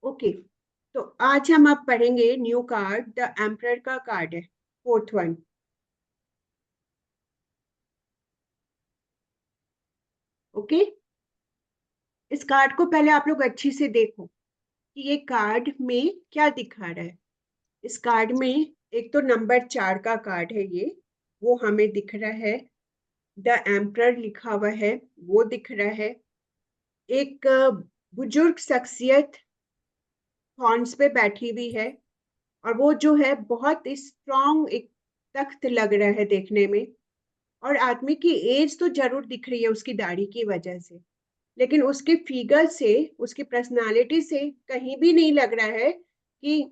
Okay, तो आज हम अब पढ़ेंगे न्यू कार्ड, द एम्परर का कार्ड है, 4th वन। ओके, इस कार्ड को पहले आप लोग अच्छी से देखो कि ये कार्ड में क्या दिखा रहा है। इस कार्ड में एक तो नंबर 4 का कार्ड है, ये वो हमें दिख रहा है। द एम्परर लिखा हुआ है, वो दिख रहा है। एक बुजुर्ग शख्सियत थॉर्न्स पे बैठी हुई है, और वो जो है बहुत स्ट्रॉन्ग एक तख्त लग रहा है देखने में। और आदमी की एज तो जरूर दिख रही है उसकी दाढ़ी की वजह से, लेकिन उसके फिगर से, उसकी पर्सनालिटी से कहीं भी नहीं लग रहा है कि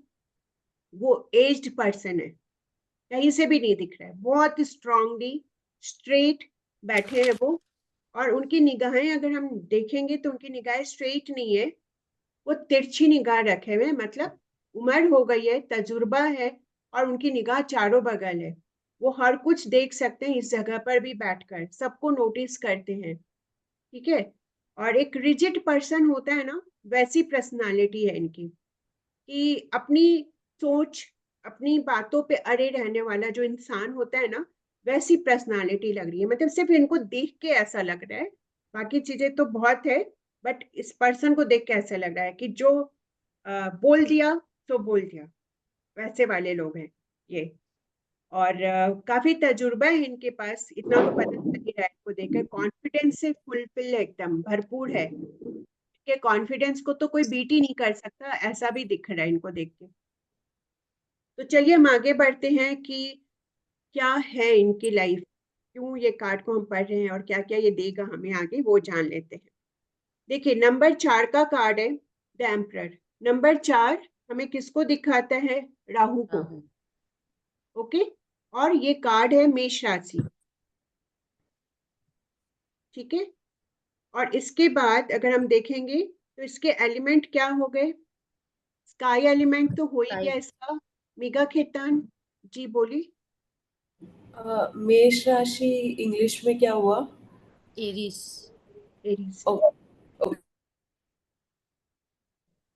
वो एज्ड पर्सन है। कहीं से भी नहीं दिख रहा है। बहुत स्ट्रांगली स्ट्रेट बैठे हैं वो। और उनकी निगाहें अगर हम देखेंगे तो उनकी निगाहें स्ट्रेट नहीं है, वो तिरछी निगाह रखे हुए, मतलब उम्र हो गई है, तजुर्बा है, और उनकी निगाह चारों बगल है। वो हर कुछ देख सकते हैं इस जगह पर भी बैठकर, सबको नोटिस करते हैं। ठीक है। और एक रिजिड पर्सन होता है ना, वैसी पर्सनालिटी है इनकी, कि अपनी सोच, अपनी बातों पे अड़े रहने वाला जो इंसान होता है ना, वैसी पर्सनालिटी लग रही है। मतलब सिर्फ इनको देख के ऐसा लग रहा है, बाकी चीजें तो बहुत है, बट इस पर्सन को देख के ऐसा लग रहा है कि जो बोल दिया तो बोल दिया, वैसे वाले लोग हैं ये। और काफी तजुर्बा है इनके पास, इतना तो पता चल ही रहा है इनको देखकर। कॉन्फिडेंस से फुलफिल एकदम भरपूर है। इनके कॉन्फिडेंस को तो कोई बीट ही नहीं कर सकता, ऐसा भी दिख रहा है इनको देख के। तो चलिए हम आगे बढ़ते हैं कि क्या है इनकी लाइफ, क्यों ये कार्ड को हम पढ़ रहे हैं और क्या क्या ये देगा हमें आगे, वो जान लेते हैं। देखिए, नंबर 4 का कार्ड है, द एम्परर। नंबर 4 हमें किसको दिखाता है? राहु को। राहु। ओके। और ये कार्ड है मेष राशि। ठीक है। और इसके बाद अगर हम देखेंगे तो इसके एलिमेंट क्या हो गए? स्काई एलिमेंट तो हो ही साई। गया इसका। मेघा खेतान जी बोली। मेष राशि इंग्लिश में क्या हुआ? एरीज। एरीज। ओ, ओ,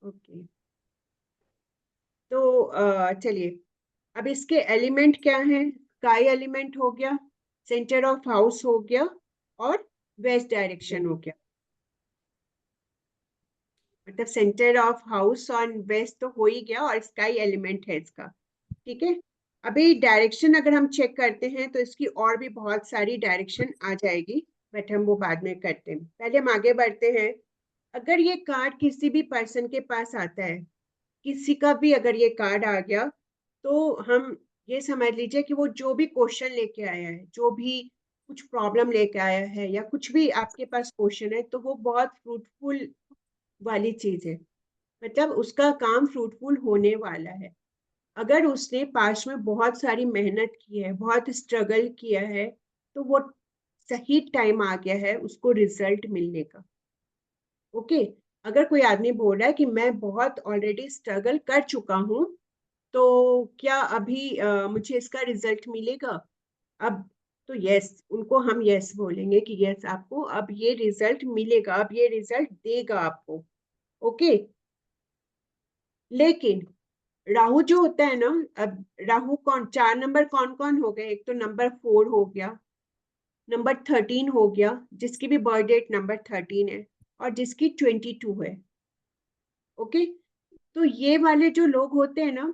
ओके। तो चलिए, अब इसके एलिमेंट क्या है? स्काई एलिमेंट हो गया, सेंटर ऑफ हाउस हो गया, और वेस्ट डायरेक्शन हो गया। मतलब सेंटर ऑफ हाउस और वेस्ट तो हो ही गया, और स्काई एलिमेंट है इसका। ठीक है। अभी डायरेक्शन अगर हम चेक करते हैं तो इसकी और भी बहुत सारी डायरेक्शन आ जाएगी, बट हम वो बाद में करते हैं। पहले हम आगे बढ़ते हैं। अगर ये कार्ड किसी भी पर्सन के पास आता है, किसी का भी अगर ये कार्ड आ गया, तो हम ये समझ लीजिए कि वो जो भी क्वेश्चन लेके आया है, जो भी कुछ प्रॉब्लम लेके आया है, या कुछ भी आपके पास क्वेश्चन है, तो वो बहुत फ्रूटफुल वाली चीज है। मतलब उसका काम फ्रूटफुल होने वाला है। अगर उसने पास्ट में बहुत सारी मेहनत की है, बहुत स्ट्रगल किया है, तो वो सही टाइम आ गया है उसको रिजल्ट मिलने का। ओके। अगर कोई आदमी बोल रहा है कि मैं बहुत ऑलरेडी स्ट्रगल कर चुका हूँ, तो क्या अभी मुझे इसका रिजल्ट मिलेगा? अब तो यस, उनको हम यस बोलेंगे कि यस, आपको अब ये रिजल्ट मिलेगा, अब ये रिजल्ट देगा आपको। ओके। लेकिन राहु जो होता है ना, अब राहु कौन, 4 नंबर कौन कौन हो गए? एक तो नंबर 4 हो गया, नंबर 13 हो गया, जिसकी भी बर्थ डेट नंबर 13 है, और जिसकी 22 है। ओके। तो ये वाले जो लोग होते हैं ना,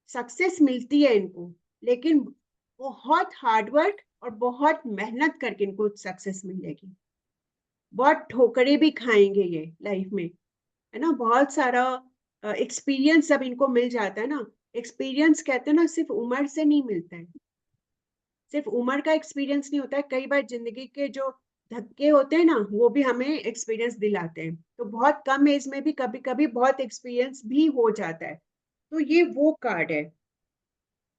सक्सेस मिलती है इनको, लेकिन बहुत हार्डवर्क और बहुत मेहनत करके इनको सक्सेस मिलेगी। बहुत ठोकरें भी खाएंगे ये लाइफ में, है ना। बहुत सारा एक्सपीरियंस जब इनको मिल जाता है ना, एक्सपीरियंस कहते हैं ना, सिर्फ उम्र से नहीं मिलता है, सिर्फ उम्र का एक्सपीरियंस नहीं होता है। कई बार जिंदगी के जो धक्के होते हैं ना, वो भी हमें एक्सपीरियंस दिलाते हैं। तो बहुत कम एज में भी कभी कभी बहुत एक्सपीरियंस भी हो जाता है। तो ये वो कार्ड है,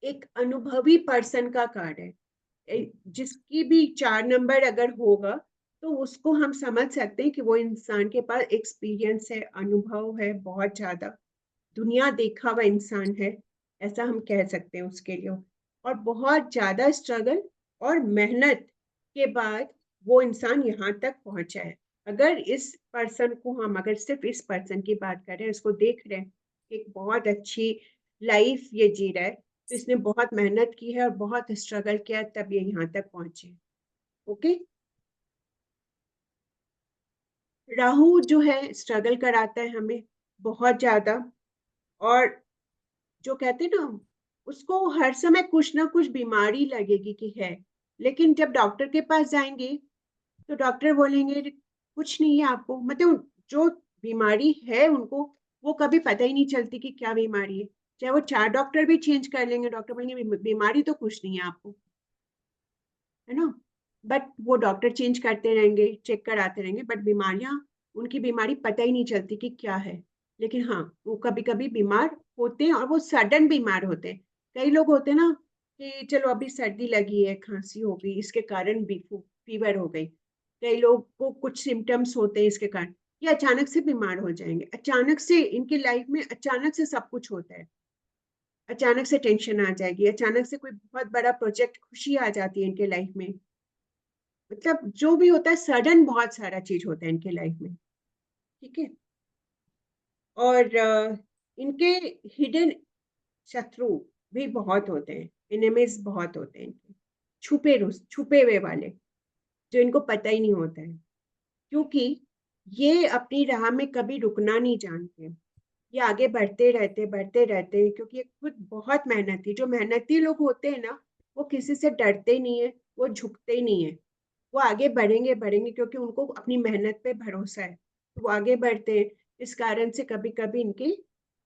एक अनुभवी पर्सन का कार्ड है। जिसकी भी 4 नंबर अगर होगा, तो उसको हम समझ सकते हैं कि वो इंसान के पास एक्सपीरियंस है, अनुभव है, बहुत ज्यादा दुनिया देखा हुआ इंसान है, ऐसा हम कह सकते हैं उसके लिए। और बहुत ज्यादा स्ट्रगल और मेहनत के बाद वो इंसान यहाँ तक पहुंचा है। अगर इस पर्सन को हम अगर सिर्फ इस पर्सन की बात करें, इसको देख रहे हैं एक बहुत अच्छी लाइफ ये जी रहा है, तो इसने बहुत मेहनत की है और बहुत स्ट्रगल किया है, तब ये यहाँ तक पहुंचे। ओके। राहु जो है स्ट्रगल कराता है हमें बहुत ज्यादा, और जो कहते हैं ना, उसको हर समय कुछ ना कुछ बीमारी लगेगी कि है, लेकिन जब डॉक्टर के पास जाएंगे तो डॉक्टर बोलेंगे कुछ नहीं है आपको, मतलब जो बीमारी है उनको वो कभी पता ही नहीं चलती कि क्या बीमारी है। चाहे वो 4 डॉक्टर भी चेंज कर लेंगे, डॉक्टर बोलेंगे बीमारी तो कुछ नहीं है आपको, है ना। बट वो डॉक्टर चेंज करते रहेंगे, चेक कराते रहेंगे, बट बीमारियां, उनकी बीमारी पता ही नहीं चलती कि क्या है। लेकिन हाँ, वो कभी कभी बीमार होते हैं और वो सडन बीमार होते हैं। कई लोग होते हैं ना कि चलो अभी सर्दी लगी है, खांसी हो गई, इसके कारण भी फीवर हो गई। कई लोग को कुछ सिम्टम्स होते हैं इसके कारण, ये अचानक से बीमार हो जाएंगे, अचानक से इनकी लाइफ में अचानक से सब कुछ होता है। अचानक से टेंशन आ जाएगी, अचानक से कोई बहुत बड़ा प्रोजेक्ट, खुशी आ जाती है इनके लाइफ में। मतलब जो भी होता है सडन, बहुत सारा चीज होता है इनके लाइफ में। ठीक है। और इनके हिडन शत्रु भी बहुत होते हैं, एनिमीज बहुत होते हैं इनके, छुपे हुए वाले, जो इनको पता ही नहीं होता है, क्योंकि ये अपनी राह में कभी रुकना नहीं जानते। ये आगे बढ़ते रहते हैं, क्योंकि ये खुद बहुत मेहनती, जो मेहनती लोग होते हैं ना, वो किसी से डरते नहीं है, वो झुकते नहीं है, वो आगे बढ़ेंगे बढ़ेंगे, क्योंकि उनको अपनी मेहनत पे भरोसा है, तो वो आगे बढ़ते हैं। इस कारण से कभी कभी इनके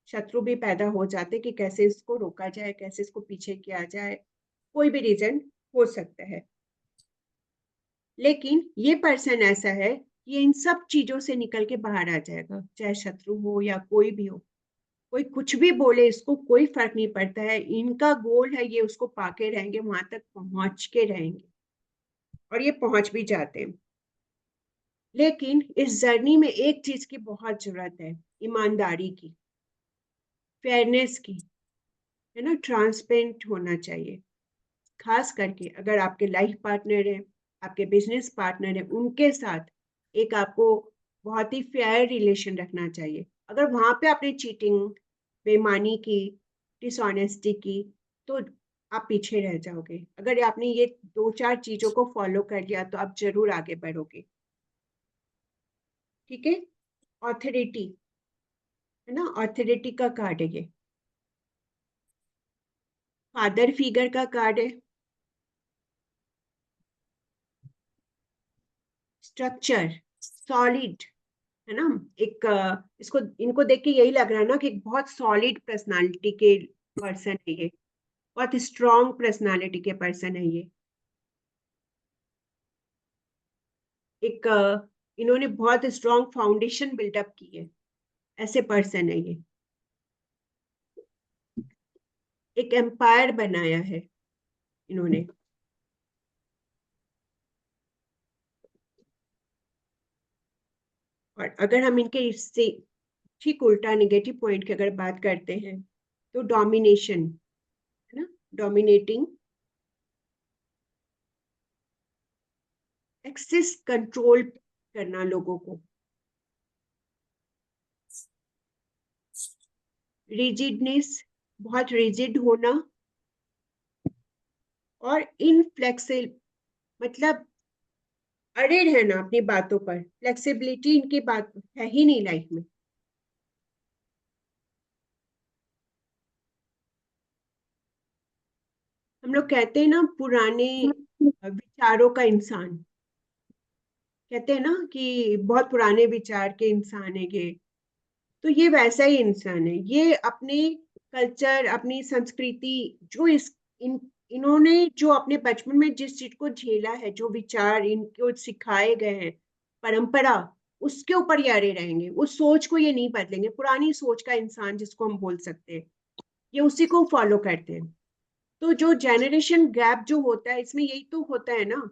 शत्रु भी पैदा हो जाते कि कैसे इसको रोका जाए, कैसे इसको पीछे किया जाए, कोई भी रीजन हो सकता है। लेकिन ये पर्सन ऐसा है कि इन सब चीजों से निकल के बाहर आ जाएगा, चाहे शत्रु हो या कोई भी हो। कोई कुछ भी बोले, इसको कोई फर्क नहीं पड़ता है, इनका गोल है ये उसको पाके रहेंगे, वहां तक पहुंच के रहेंगे, और ये पहुंच भी जाते हैं। लेकिन इस जर्नी में एक चीज की बहुत जरूरत है, ईमानदारी की, फेयरनेस की, है ना, ट्रांसपेरेंट होना चाहिए। खास करके अगर आपके लाइफ पार्टनर है, आपके बिजनेस पार्टनर है, उनके साथ एक आपको बहुत ही फेयर रिलेशन रखना चाहिए। अगर वहां पे आपने चीटिंग, बेईमानी की, डिसऑनेस्टी की, तो आप पीछे रह जाओगे। अगर आपने ये 2-4 चीजों को फॉलो कर लिया तो आप जरूर आगे बढ़ोगे। ठीक है। ऑथोरिटी, है ना, ऑथोरिटी का कार्ड है ये, फादर फिगर का कार्ड है, स्ट्रक्चर, सॉलिड, है ना। एक इसको इनको देख के यही लग रहा है ना कि एक बहुत सॉलिड पर्सनालिटी के पर्सन है ये, बहुत स्ट्रॉन्ग पर्सनालिटी के पर्सन है ये। एक इन्होंने बहुत स्ट्रॉन्ग फाउंडेशन बिल्डअप की है, ऐसे पर्सन है ये। एक एम्पायर बनाया है इन्होंने। और अगर हम इनके इससे ठीक उल्टा नेगेटिव पॉइंट की अगर बात करते हैं, तो डोमिनेशन, है ना, डोमिनेटिंग, एक्सेस, कंट्रोल करना लोगों को, रिजिडनेस, बहुत रिजिड होना, और इनफ्लेक्सिबल, मतलब अड़े रहना अपनी बातों पर। फ्लेक्सिबिलिटी इनकी बात है ही नहीं लाइफ में। हम लोग कहते हैं ना, पुराने विचारों का इंसान, कहते हैं ना कि बहुत पुराने विचार के इंसान है ये, तो ये वैसा ही इंसान है। ये अपने कल्चर, अपनी संस्कृति, जो इन्होंने जो अपने बचपन में जिस चीज को झेला है, जो विचार इनको सिखाए गए हैं, परंपरा, उसके ऊपर ये अड़े रहेंगे, उस सोच को ये नहीं बदलेंगे। पुरानी सोच का इंसान जिसको हम बोल सकते हैं, ये उसी को फॉलो करते हैं। तो जो जनरेशन गैप जो होता है, इसमें यही तो होता है ना,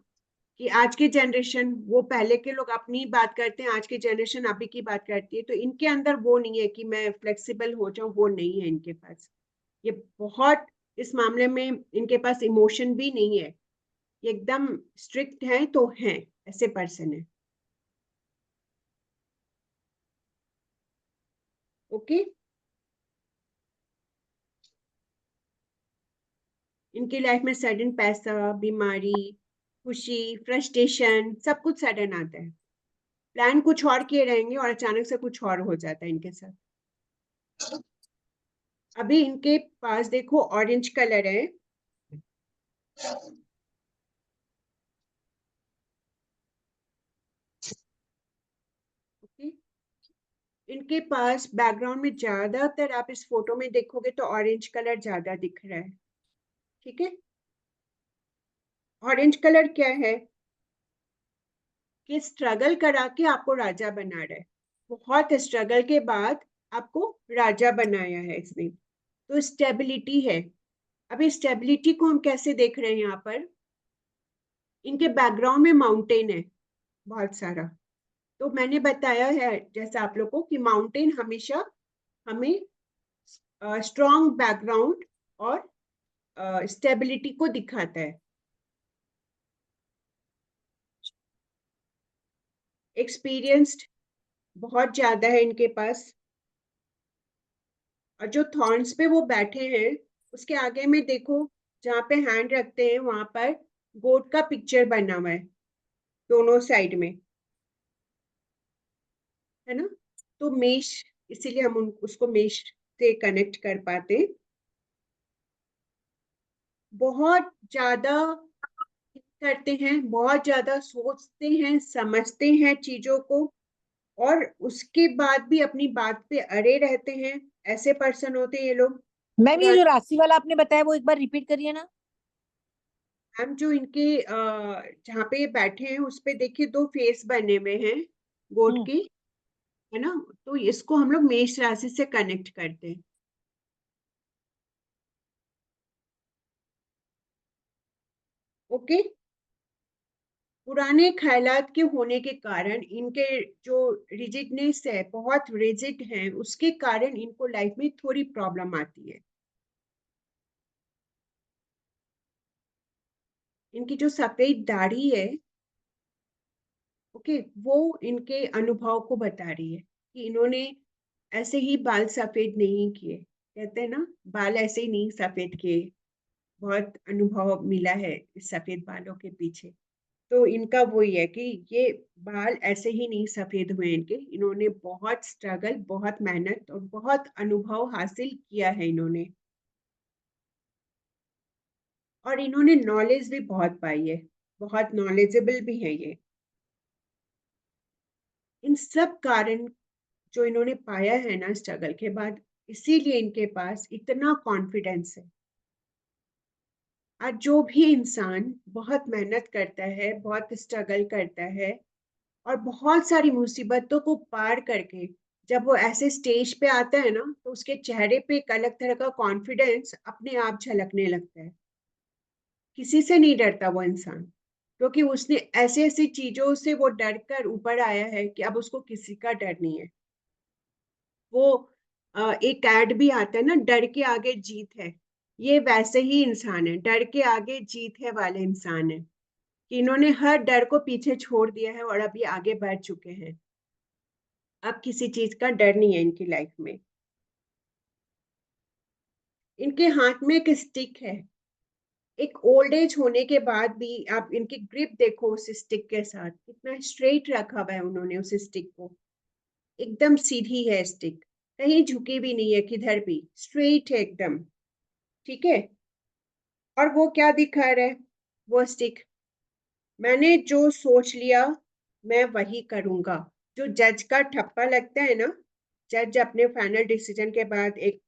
कि आज की जनरेशन, वो पहले के लोग अपनी बात करते हैं, आज की जनरेशन अभी की बात करती है, तो इनके अंदर वो नहीं है कि मैं फ्लेक्सिबल हो जाऊं, वो नहीं है इनके पास। ये बहुत, इस मामले में इनके पास इमोशन भी नहीं है, ये एकदम स्ट्रिक्ट है तो है, ऐसे पर्सन है। ओके। इनकी लाइफ में सडन पैसा, बीमारी, खुशी, फ्रस्ट्रेशन, सब कुछ सडन आता है। प्लान कुछ और किए रहेंगे और अचानक से कुछ और हो जाता है इनके साथ। अभी इनके पास देखो ऑरेंज कलर है, ओके। इनके पास बैकग्राउंड में ज्यादातर आप इस फोटो में देखोगे तो ऑरेंज कलर ज्यादा दिख रहा है, ठीक है। ऑरेंज कलर क्या है कि स्ट्रगल करा के आपको राजा बना रहा है। बहुत स्ट्रगल के बाद आपको राजा बनाया है इसने, तो स्टेबिलिटी है। अभी स्टेबिलिटी को हम कैसे देख रहे हैं यहाँ पर, इनके बैकग्राउंड में माउंटेन है बहुत सारा। तो मैंने बताया है जैसे आप लोग को कि माउंटेन हमेशा हमें स्ट्रॉन्ग बैकग्राउंड और स्टेबिलिटी को दिखाता है। एक्सपीरियंस्ड बहुत ज्यादा है इनके पास। और जो थॉर्न्स पे वो बैठे हैं उसके आगे में देखो, जहाँ पे हैंड रखते हैं वहां पर गोट का पिक्चर बना हुआ है दोनों साइड में, है ना। तो मेष, इसीलिए हम उसको मेष से कनेक्ट कर पाते। बहुत ज्यादा करते हैं, बहुत ज्यादा सोचते हैं, समझते हैं चीजों को, और उसके बाद भी अपनी बात पे अड़े रहते हैं। ऐसे पर्सन होते हैं ये लोग। मैम ये जो पुराने राशि वाला आपने बताया वो एक बार रिपीट करिए ना। मैम जो इनके जहाँ पे ये बैठे हैं उस पे देखिए दो फेस बने हुए हैं गोट हम्म। के, है ना। तो इसको हम लोग मेष राशि से कनेक्ट करते हैं, ओके। पुराने ख्यालात के होने के कारण इनके जो रिजिडनेस है, बहुत रिजिड है, उसके कारण इनको लाइफ में थोड़ी प्रॉब्लम आती है। इनकी जो सफेद दाढ़ी है, ओके, वो इनके अनुभव को बता रही है कि इन्होंने ऐसे ही बाल सफेद नहीं किए। कहते हैं ना, बाल ऐसे ही नहीं सफेद किए। बहुत अनुभव मिला है इस सफेद बालों के पीछे। तो इनका वही है कि ये बाल ऐसे ही नहीं सफेद हुए इनके, इन्होंने बहुत स्ट्रगल, बहुत मेहनत और बहुत अनुभव हासिल किया है इन्होंने। और इन्होंने नॉलेज भी बहुत पाई है, बहुत नॉलेजेबल भी है ये। इन सब कारण जो इन्होंने पाया है ना स्ट्रगल के बाद, इसीलिए इनके पास इतना कॉन्फिडेंस है। आज जो भी इंसान बहुत मेहनत करता है, बहुत स्ट्रगल करता है और बहुत सारी मुसीबतों को पार करके जब वो ऐसे स्टेज पे आता है ना, तो उसके चेहरे पे एक अलग तरह का कॉन्फिडेंस अपने आप झलकने लगता है। किसी से नहीं डरता वो इंसान, क्योंकि उसने ऐसी ऐसी चीजों से वो डर कर ऊपर आया है कि अब उसको किसी का डर नहीं है। वो एक ऐड भी आता है ना, डर के आगे जीत है। ये वैसे ही इंसान है, डर के आगे जीत है वाले इंसान है कि इन्होंने हर डर को पीछे छोड़ दिया है और अभी आगे बढ़ चुके हैं। अब किसी चीज का डर नहीं है इनकी लाइफ में। इनके हाथ में एक स्टिक है। एक ओल्ड एज होने के बाद भी आप इनकी ग्रिप देखो उस स्टिक के साथ, कितना स्ट्रेट रखा हुआ है उन्होंने उस स्टिक को। एकदम सीधी है स्टिक, कहीं झुकी भी नहीं है, किधर भी स्ट्रेट है एकदम, ठीक है। और वो क्या दिखा रहा है, वो स्टिक, मैंने जो सोच लिया मैं वही करूंगा। जो जज का ठप्पा लगता है ना, जज अपने फाइनल डिसीजन के बाद एक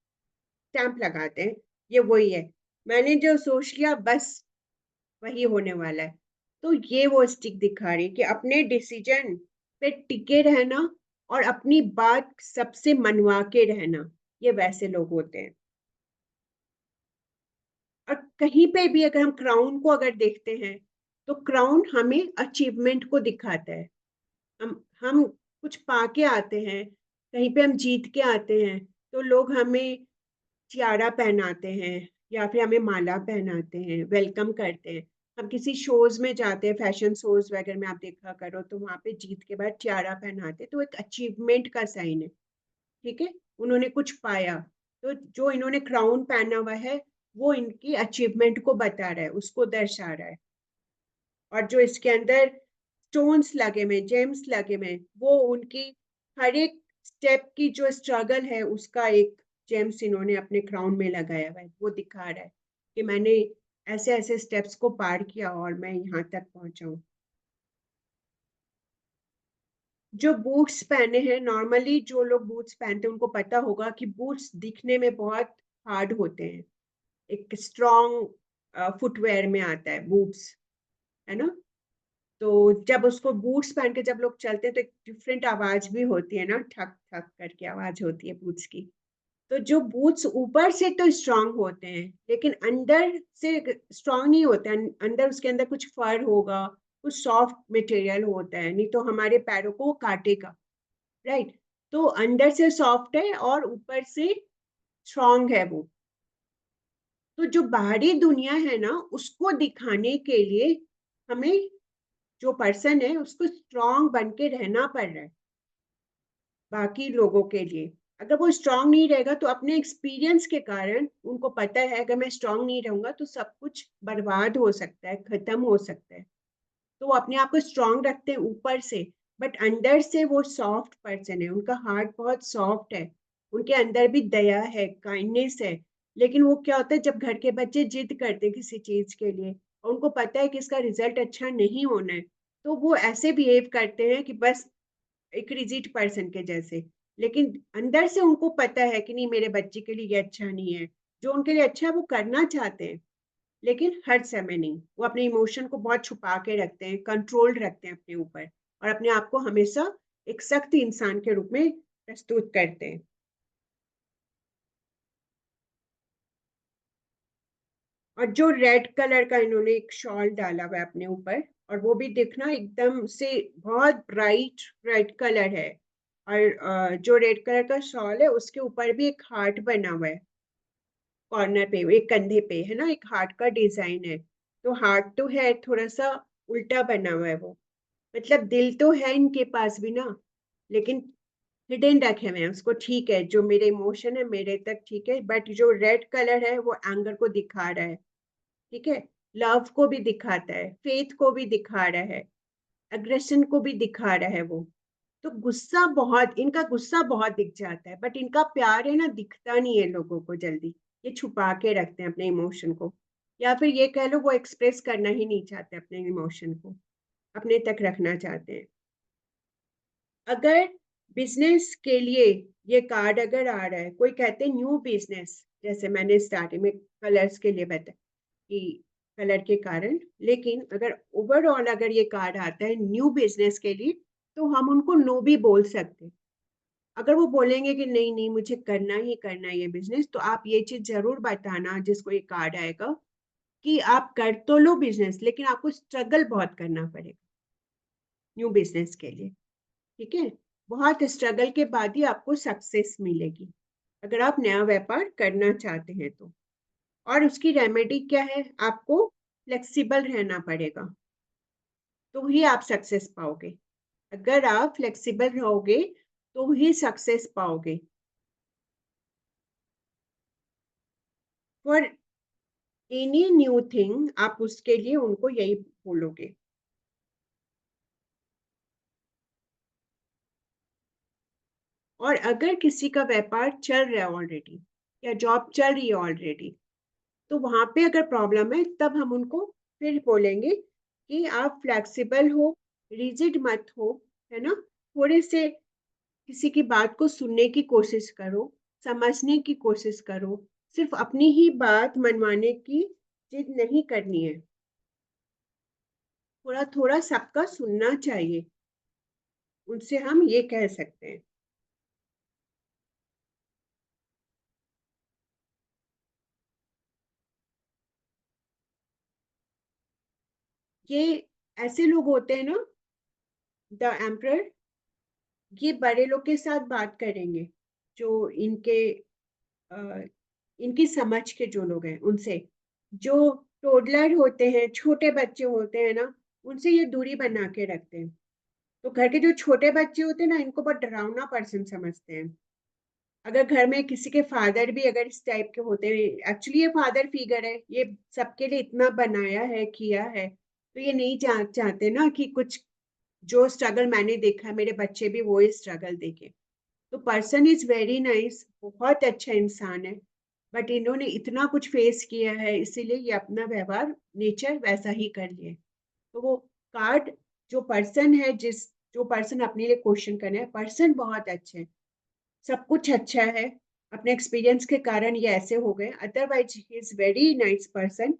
स्टैंप लगाते हैं, ये वही है। मैंने जो सोच लिया बस वही होने वाला है। तो ये वो स्टिक दिखा रही है कि अपने डिसीजन पे टिके रहना और अपनी बात सबसे मनवा के रहना, ये वैसे लोग होते हैं। और कहीं पे भी अगर हम क्राउन को अगर देखते हैं, तो क्राउन हमें अचीवमेंट को दिखाता है। हम कुछ पाके आते हैं, कहीं पे हम जीत के आते हैं, तो लोग हमें tiara पहनाते हैं या फिर हमें माला पहनाते हैं, वेलकम करते हैं। हम किसी शोज में जाते हैं, फैशन शोज वगैरह में आप देखा करो, तो वहां पे जीत के बाद tiara पहनाते हैं, तो एक अचीवमेंट का साइन है, ठीक है। उन्होंने कुछ पाया, तो जो इन्होंने क्राउन पहना हुआ है वो इनकी अचीवमेंट को बता रहा है, उसको दर्शा रहा है। और जो इसके अंदर स्टोन्स लगे हुए, जेम्स लगे हुए, वो उनकी हर एक स्टेप की जो स्ट्रगल है उसका एक जेम्स इन्होंने अपने क्राउन में लगाया हुआ है। वो दिखा रहा है कि मैंने ऐसे ऐसे स्टेप्स को पार किया और मैं यहाँ तक पहुंचा हूँ। जो बूट्स पहने हैं, नॉर्मली जो लोग बूट्स पहनते हैं उनको पता होगा कि बूट्स दिखने में बहुत हार्ड होते हैं। एक स्ट्रॉन्ग फुटवेयर में आता है बूट्स, है ना। तो जब उसको बूट्स पहन के जब लोग चलते हैं तो एक डिफरेंट आवाज भी होती है ना, ठक ठक करके आवाज होती है बूट्स की। तो जो बूट्स ऊपर से तो स्ट्रांग होते हैं लेकिन अंदर से स्ट्रांग नहीं होते हैं। अंदर उसके अंदर कुछ फर होगा, कुछ सॉफ्ट मटेरियल होता है, नहीं तो हमारे पैरों को वो काटेगा, राइट। तो अंदर से सॉफ्ट है और ऊपर से स्ट्रांग है वो। तो जो बाहरी दुनिया है ना उसको दिखाने के लिए हमें, जो पर्सन है उसको स्ट्रांग बन के रहना पड़ रहा है बाकी लोगों के लिए। अगर वो स्ट्रांग नहीं रहेगा तो अपने एक्सपीरियंस के कारण उनको पता है अगर मैं स्ट्रांग नहीं रहूंगा तो सब कुछ बर्बाद हो सकता है, खत्म हो सकता है। तो वो अपने आप को स्ट्रांग रखते हैं ऊपर से, बट अंदर से वो सॉफ्ट पर्सन है, उनका हार्ट बहुत सॉफ्ट है, उनके अंदर भी दया है, काइंडनेस है। लेकिन वो क्या होता है जब घर के बच्चे जिद करते हैं किसी चीज के लिए और उनको पता है कि इसका रिजल्ट अच्छा नहीं होना है, तो वो ऐसे बिहेव करते हैं कि बस एक रिजिड पर्सन के जैसे। लेकिन अंदर से उनको पता है कि नहीं मेरे बच्चे के लिए ये अच्छा नहीं है, जो उनके लिए अच्छा है वो करना चाहते हैं, लेकिन हर समय नहीं। वो अपने इमोशन को बहुत छुपा के रखते हैं, कंट्रोल रखते हैं अपने ऊपर, और अपने आप को हमेशा एक सख्त इंसान के रूप में प्रस्तुत करते हैं। और जो रेड कलर का इन्होंने एक शॉल डाला हुआ है अपने ऊपर, और वो भी देखना एकदम से बहुत ब्राइट रेड कलर है। और जो रेड कलर का शॉल है उसके ऊपर भी एक हार्ट बना हुआ है, कॉर्नर पे एक कंधे पे है ना, एक हार्ट का डिजाइन है। तो हार्ट तो है, थोड़ा सा उल्टा बना हुआ है वो, मतलब दिल तो है इनके पास भी ना, लेकिन हिडन रखे हुए हैं उसको। ठीक है, जो मेरे इमोशन है मेरे तक ठीक है, बट जो रेड कलर है वो एंगर को दिखा रहा है, ठीक है। लव को भी दिखाता है, फेथ को भी दिखा रहा है, अग्रेशन को भी दिखा रहा है वो। तो गुस्सा बहुत, इनका गुस्सा बहुत दिख जाता है, बट इनका प्यार है ना दिखता नहीं है लोगों को जल्दी। ये छुपा के रखते हैं अपने इमोशन को, या फिर ये कह लो वो एक्सप्रेस करना ही नहीं चाहते अपने इमोशन को, अपने तक रखना चाहते हैं। अगर बिजनेस के लिए ये कार्ड अगर आ रहा है, कोई कहते हैं न्यू बिजनेस, जैसे मैंने स्टार्टिंग में कलर्स के लिए बताया कि कलर के कारण, लेकिन अगर ओवरऑल अगर ये कार्ड आता है न्यू बिजनेस के लिए, तो हम उनको नो भी बोल सकते हैं। अगर वो बोलेंगे कि नहीं नहीं मुझे करना ही करना है ये बिजनेस, तो आप ये चीज जरूर बताना जिसको ये कार्ड आएगा कि आप कर तो लो बिजनेस लेकिन आपको स्ट्रगल बहुत करना पड़ेगा न्यू बिजनेस के लिए, ठीक है। बहुत स्ट्रगल के बाद ही आपको सक्सेस मिलेगी अगर आप नया व्यापार करना चाहते हैं तो। और उसकी रेमेडी क्या है, आपको फ्लेक्सिबल रहना पड़ेगा, तो ही आप सक्सेस पाओगे। अगर आप फ्लेक्सिबल रहोगे तो ही सक्सेस पाओगे। फॉर एनी न्यू थिंग आप उसके लिए उनको यही बोलोगे। और अगर किसी का व्यापार चल रहा है ऑलरेडी, या जॉब चल रही है ऑलरेडी, तो वहां पे अगर प्रॉब्लम है तब हम उनको फिर बोलेंगे कि आप फ्लेक्सिबल हो, रिजिड मत हो, है ना। थोड़े से किसी की बात को सुनने की कोशिश करो, समझने की कोशिश करो, सिर्फ अपनी ही बात मनवाने की जिद नहीं करनी है। थोड़ा थोड़ा सबका सुनना चाहिए, उनसे हम ये कह सकते हैं। ये ऐसे लोग होते हैं ना, द एम्परर, ये बड़े लोग के साथ बात करेंगे, जो इनके इनकी समझ के जो लोग हैं उनसे। जो टोडलर होते हैं, छोटे बच्चे होते हैं ना, उनसे ये दूरी बना के रखते हैं। तो घर के जो छोटे बच्चे होते हैं ना, इनको बहुत डरावना पर्सन समझते हैं। अगर घर में किसी के फादर भी अगर इस टाइप के होते हैं, एक्चुअली ये फादर फिगर है, ये सबके लिए इतना बनाया है, किया है, तो ये नहीं चाहते ना कि कुछ जो स्ट्रगल मैंने देखा है मेरे बच्चे भी वो स्ट्रगल देखे। तो पर्सन इज वेरी नाइस, बहुत अच्छा इंसान है, बट इन्होंने इतना कुछ फेस किया है इसीलिए ये अपना व्यवहार नेचर वैसा ही कर लिए। तो वो कार्ड जो पर्सन है, जो पर्सन अपने लिए क्वेश्चन कर रहे हैं, पर्सन बहुत अच्छे हैं, सब कुछ अच्छा है, अपने एक्सपीरियंस के कारण ये ऐसे हो गए, otherwise he is very nice person.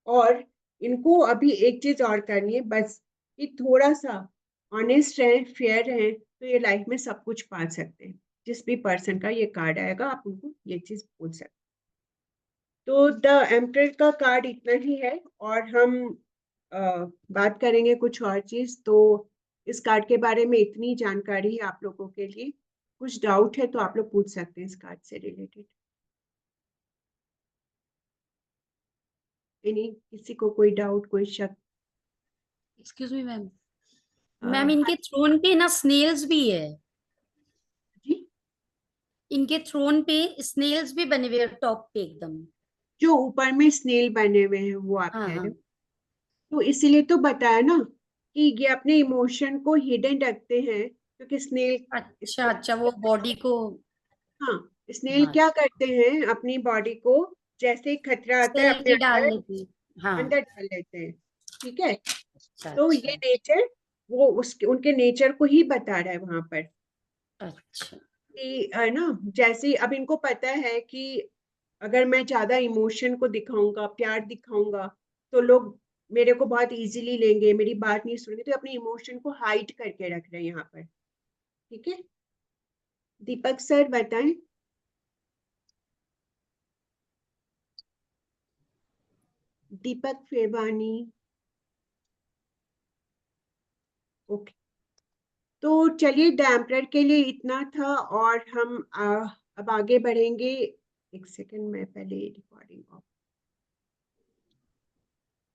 और इनको अभी एक चीज और करनी है बस, कि थोड़ा सा ऑनेस्ट रहें, फेयर रहें, तो ये लाइफ में सब कुछ पा सकते हैं। जिस भी पर्सन का ये कार्ड आएगा आप उनको ये चीज बोल सकते हैं। तो द एम्परर का कार्ड इतना ही है, और हम बात करेंगे कुछ और चीज। तो इस कार्ड के बारे में इतनी जानकारी है आप लोगों के लिए। कुछ डाउट है तो आप लोग पूछ सकते हैं इस कार्ड से रिलेटेड। किसी को कोई डाउट, कोई शक? Excuse me ma'am. मैम हाँ इनके थ्रोन पे ना स्नेल्स भी है। जी, इनके थ्रोन पे स्नेल्स भी बने हुए हैं टॉप पे एकदम। जो ऊपर में स्नेल बने हुए हैं वो आप हाँ कह रहे हाँ। हो? तो इसीलिए तो बताया ना कि ये अपने इमोशन को हिडन रखते हैं, क्योंकि अच्छा अच्छा, वो बॉडी को। हाँ, स्नेल हाँ, क्या करते हैं, अपनी बॉडी को जैसे ही खतरा आता है अपने सेल्फी डाल अंदर लेती। हाँ। अंदर डाल लेते हैं। ठीक है, अच्छा तो ये अच्छा नेचर वो उसके उनके नेचर को ही बता रहा है वहां पर, अच्छा। कि है ना। जैसे अब इनको पता है कि अगर मैं ज्यादा इमोशन को दिखाऊंगा, प्यार दिखाऊंगा, तो लोग मेरे को बहुत इजीली लेंगे, मेरी बात नहीं सुनेंगे, तो अपने इमोशन को हाइड करके रख रहे हैं यहाँ पर। ठीक है, दीपक सर बताएं। दीपक फेवानी। ओके, तो चलिए द एम्परर के लिए इतना था, और हम अब आगे बढ़ेंगे। एक सेकंड, मैं पहले रिकॉर्डिंग ऑफ